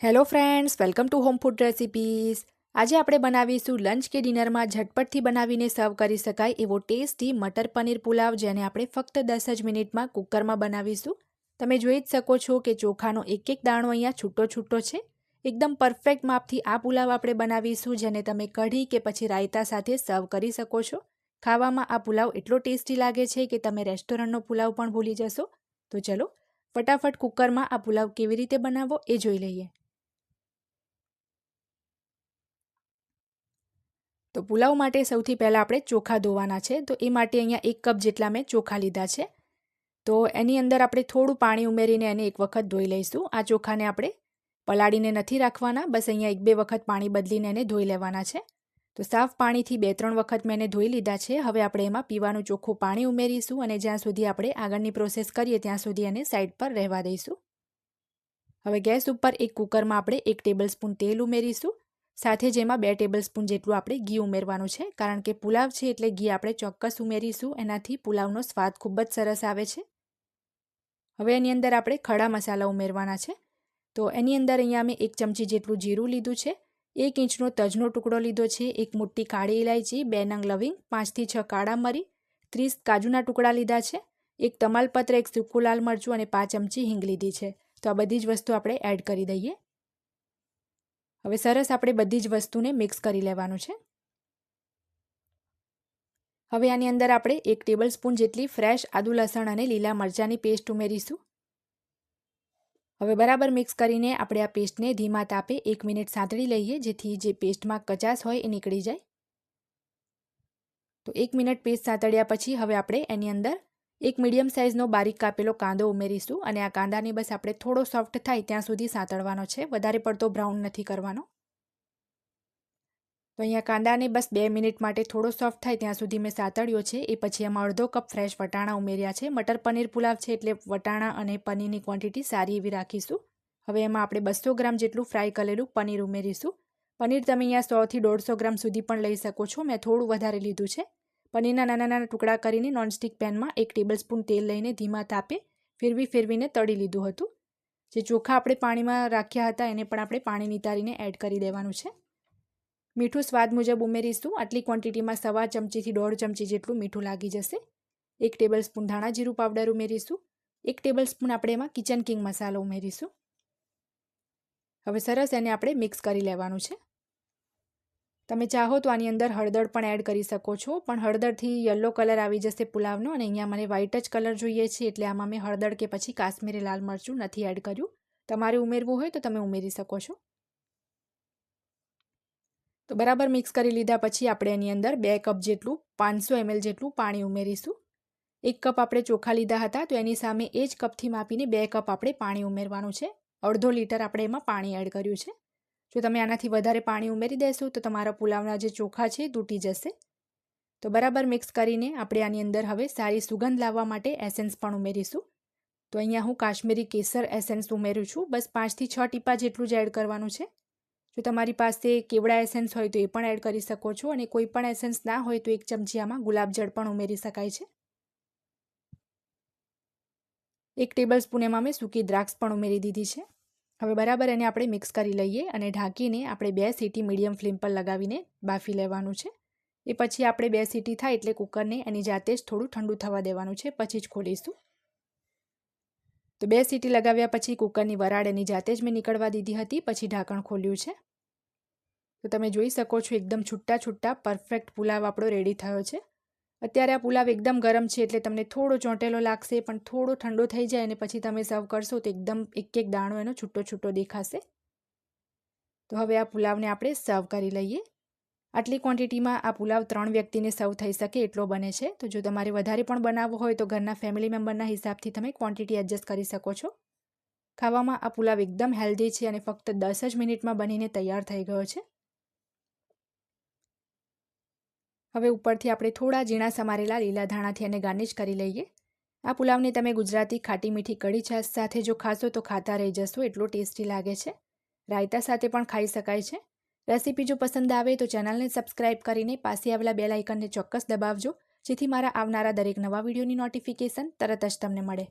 Hello friends, welcome to home food recipes. આજે આપણે બનાવીશું લંચ કે ડિનરમાં ઝટપટથી બનાવીને સર્વ કરી શકાય એવો ટેસ્ટી મટર પનીર પુલાવ, જેને આપણે ફક્ત 10 જ મિનિટમાં કુકરમાં બનાવીશું. તમે જોઈ જ શકો છો કે ચોખાનો એક એક દાણો અહીંયા છૂટો છૂટો છે. એકદમ પરફેક્ટ માપથી આ પુલાવ આપણે બનાવીશું, જેને તમે કઢી કે પછી રાયતા સાથે સર્વ કરી શકો છો. ખાવામાં આ પુલાવ એટલો ટેસ્ટી લાગે છે કે તમે રેસ્ટોરન્ટનો પુલાવ પણ ભૂલી જશો. તો ચલો ફટાફટ કુકરમાં આ પુલાવ કેવી રીતે બનાવવો એ જોઈ લઈએ. તો પુલાવ માટે સૌથી પહેલાં આપણે ચોખા ધોવાના છે. તો એ માટે અહીંયા 1 કપ જેટલા મેં ચોખા લીધા છે. તો એની અંદર આપણે થોડું પાણી ઉમેરીને એને એક વખત ધોઈ લઈશું. આ ચોખાને આપણે પલાળીને નથી રાખવાના, બસ અહીંયા 1-2 વખત પાણી બદલીને એને ધોઈ લેવાના છે. તો સાફ પાણીથી 2-3 વખત મેં એને ધોઈ લીધા છે. હવે આપણે એમાં પીવાનું ચોખ્ખું પાણી ઉમેરીશું અને જ્યાં સુધી આપણે આગળની પ્રોસેસ કરીએ ત્યાં સુધી એને સાઈડ પર રહેવા દઈશું. હવે ગેસ ઉપર એક કુકરમાં આપણે 1 ટેબલસ્પૂન તેલ ઉમેરીશું. સાથે જેમાં 2 ટેબલસ્પૂન જેટલું આપણે ઘી ઉમેરવાનું છે, કારણ કે પુલાવ છે એટલે ઘી આપણે ચોક્કસ ઉમેરીશું. એનાથી પુલાવનો સ્વાદ ખૂબ જ સરસ આવે છે. હવે એની અંદર આપણે ખડા મસાલા ઉમેરવાના છે. તો એની અંદર અહીંયા મેં 1 ચમચી જેટલું જીરું લીધું છે, 1 ઇંચનો તજનો ટુકડો લીધો છે, 1 મુઠ્ઠી કાળી ઇલાયચી, 2 નંગ લવિંગ, 5 થી 6 કાળા મરી, 30 કાજુના ટુકડા લીધા છે, 1 તમાલપત્ર, 1 સૂકું લાલ મરચું અને 5 ચમચી હિંગ લીધી છે. તો આ બધી જ વસ્તુ આપણે એડ કરી દઈએ. હવે સરસ આપણે બધી જ વસ્તુને મિક્સ કરી લેવાનું છે. હવે આની અંદર આપણે 1 ટેબલસ્પૂન જેટલી ફ્રેશ આદુ, લસણ અને લીલા મરચાંની પેસ્ટ ઉમેરીશું. હવે બરાબર મિક્સ કરીને આપણે આ પેસ્ટને ધીમા તાપે 1 મિનિટ સાંતળી લઈએ, જેથી જે પેસ્ટમાં કચાશ હોય એ નીકળી જાય. તો 1 મિનિટ પેસ્ટ સાંતળ્યા પછી હવે આપણે એની અંદર 1 મીડિયમ સાઇઝનો બારીક કાપેલો કાંદો ઉમેરીશું અને આ કાંદાને બસ આપણે થોડો સોફ્ટ થાય ત્યાં સુધી સાંતળવાનો છે, વધારે પડતો બ્રાઉન નથી કરવાનો. તો અહીંયા કાંદાને બસ 2 મિનિટ માટે થોડો સોફ્ટ થાય ત્યાં સુધી મેં સાંતળ્યો છે. એ પછી એમાં અડધો કપ ફ્રેશ વટાણા ઉમેર્યા છે. મટર પનીર પુલાવ છે એટલે વટાણા અને પનીરની ક્વોન્ટિટી સારી એવી રાખીશું. હવે એમાં આપણે 200 ગ્રામ જેટલું ફ્રાય કરેલું પનીર ઉમેરીશું. પનીર તમે અહીંયા 100 થી 150 ગ્રામ સુધી પણ લઈ શકો છો. મેં થોડું વધારે લીધું છે. પનીરના નાના નાના ટુકડા કરીને નોનસ્ટિક પેનમાં 1 ટેબલસ્પૂન તેલ લઈને ધીમા તાપે ફેરવીને તળી લીધું હતું. જે ચોખા આપણે પાણીમાં રાખ્યા હતા એને પણ આપણે પાણી નિતારીને એડ કરી દેવાનું છે. મીઠું સ્વાદ મુજબ ઉમેરીશું. આટલી ક્વોન્ટિટીમાં 1/2 ચમચીથી 1.5 ચમચી જેટલું મીઠું લાગી જશે. 1 ટેબલસ્પૂન ધાણા જીરું પાવડર ઉમેરીશું. 1 ટેબલસ્પૂન આપણે એમાં કિચન કિંગ મસાલો ઉમેરીશું. હવે સરસ એને આપણે મિક્સ કરી લેવાનું છે. તમે ચાહો તો આની અંદર હળદર પણ એડ કરી શકો છો, પણ હળદરથી યલો કલર આવી જશે પુલાવનો અને અહીંયા મને વ્હાઇટ જ કલર જોઈએ છે એટલે આમાં મેં હળદર કે પછી કાશ્મીરી લાલ મરચું નથી એડ કર્યું. તમારે ઉમેરવું હોય તો તમે ઉમેરી શકો છો. તો બરાબર મિક્સ કરી લીધા પછી આપણે એની અંદર 2 કપ જેટલું 500 ml જેટલું પાણી ઉમેરીશું. 1 કપ આપણે ચોખા લીધા હતા તો એની સામે એ જ કપથી માપીને 2 કપ આપણે પાણી ઉમેરવાનું છે. અડધો લીટર આપણે એમાં પાણી એડ કર્યું છે. જો તમે આનાથી વધારે પાણી ઉમેરી દેશો તો તમારા પુલાવના જે ચોખા છે તૂટી જશે. તો બરાબર મિક્સ કરીને આપણે આની અંદર હવે સારી સુગંધ લાવવા માટે એસેન્સ પણ ઉમેરીશું. તો અહીંયા હું કાશ્મીરી કેસર એસેન્સ ઉમેરું છું. બસ 5 થી 6 ટીપા જેટલું જ એડ કરવાનું છે. જો તમારી પાસે કેવડા એસેન્સ હોય તો એ પણ એડ કરી શકો છો અને કોઈ પણ એસેન્સ ના હોય તો 1 ચમચી આમાં ગુલાબજળ પણ ઉમેરી શકાય છે. 1 ટેબલસ્પૂન એમાં મેં સૂકી દ્રાક્ષ પણ ઉમેરી દીધી છે. હવે બરાબર એને આપણે મિક્સ કરી લઈએ અને ઢાંકીને આપણે 2 સીટી મીડિયમ ફ્લેમ પર લગાવીને બાફી લેવાનું છે. એ પછી આપણે 2 સીટી થાય એટલે કુકરને એની જાતે જ થોડું ઠંડુ થવા દેવાનું છે, પછી જ ખોલીશું. તો 2 સીટી લગાવ્યા પછી કુકરની વરાળ એની જાતે જ મેં નીકળવા દીધી હતી, પછી ઢાંકણ ખોલ્યું છે. તો તમે જોઈ શકો છો એકદમ છૂટા છૂટા પરફેક્ટ પુલાવ આપણો રેડી થયો છે. અત્યારે આ પુલાવ એકદમ ગરમ છે એટલે તમને થોડો ચોંટેલો લાગશે, પણ થોડો ઠંડો થઈ જાય અને પછી તમે સર્વ કરશો તો એકદમ એક એક દાણો એનો છૂટો છૂટો દેખાશે. તો હવે આ પુલાવને આપણે સર્વ કરી લઈએ. આટલી ક્વોન્ટિટીમાં આ પુલાવ 3 વ્યક્તિને સર્વ થઈ શકે એટલો બને છે. તો જો તમારે વધારે પણ બનાવવો હોય તો ઘરના ફેમિલી મેમ્બરના હિસાબથી તમે ક્વોન્ટિટી એડજસ્ટ કરી શકો છો. ખાવામાં આ પુલાવ એકદમ હેલ્ધી છે અને ફક્ત 10 જ મિનિટમાં બનીને તૈયાર થઈ ગયો છે. હવે ઉપરથી આપણે થોડા ઝીણા સમારેલા લીલા ધાણાથી એને ગાર્નિશ કરી લઈએ. આ પુલાવને તમે ગુજરાતી ખાટી મીઠી કઢી છાશ સાથે જો ખાશો તો ખાતા રહી જશો, એટલો ટેસ્ટી લાગે છે. રાયતા સાથે પણ ખાઈ શકાય છે. રેસીપી જો પસંદ આવે તો ચેનલને સબસ્ક્રાઇબ કરીને પાસે આવેલા બેલ આઇકનને ચોક્કસ દબાવજો, જેથી મારા આવનારા દરેક નવા વિડીયોની નોટિફિકેશન તરત જ તમને મળે.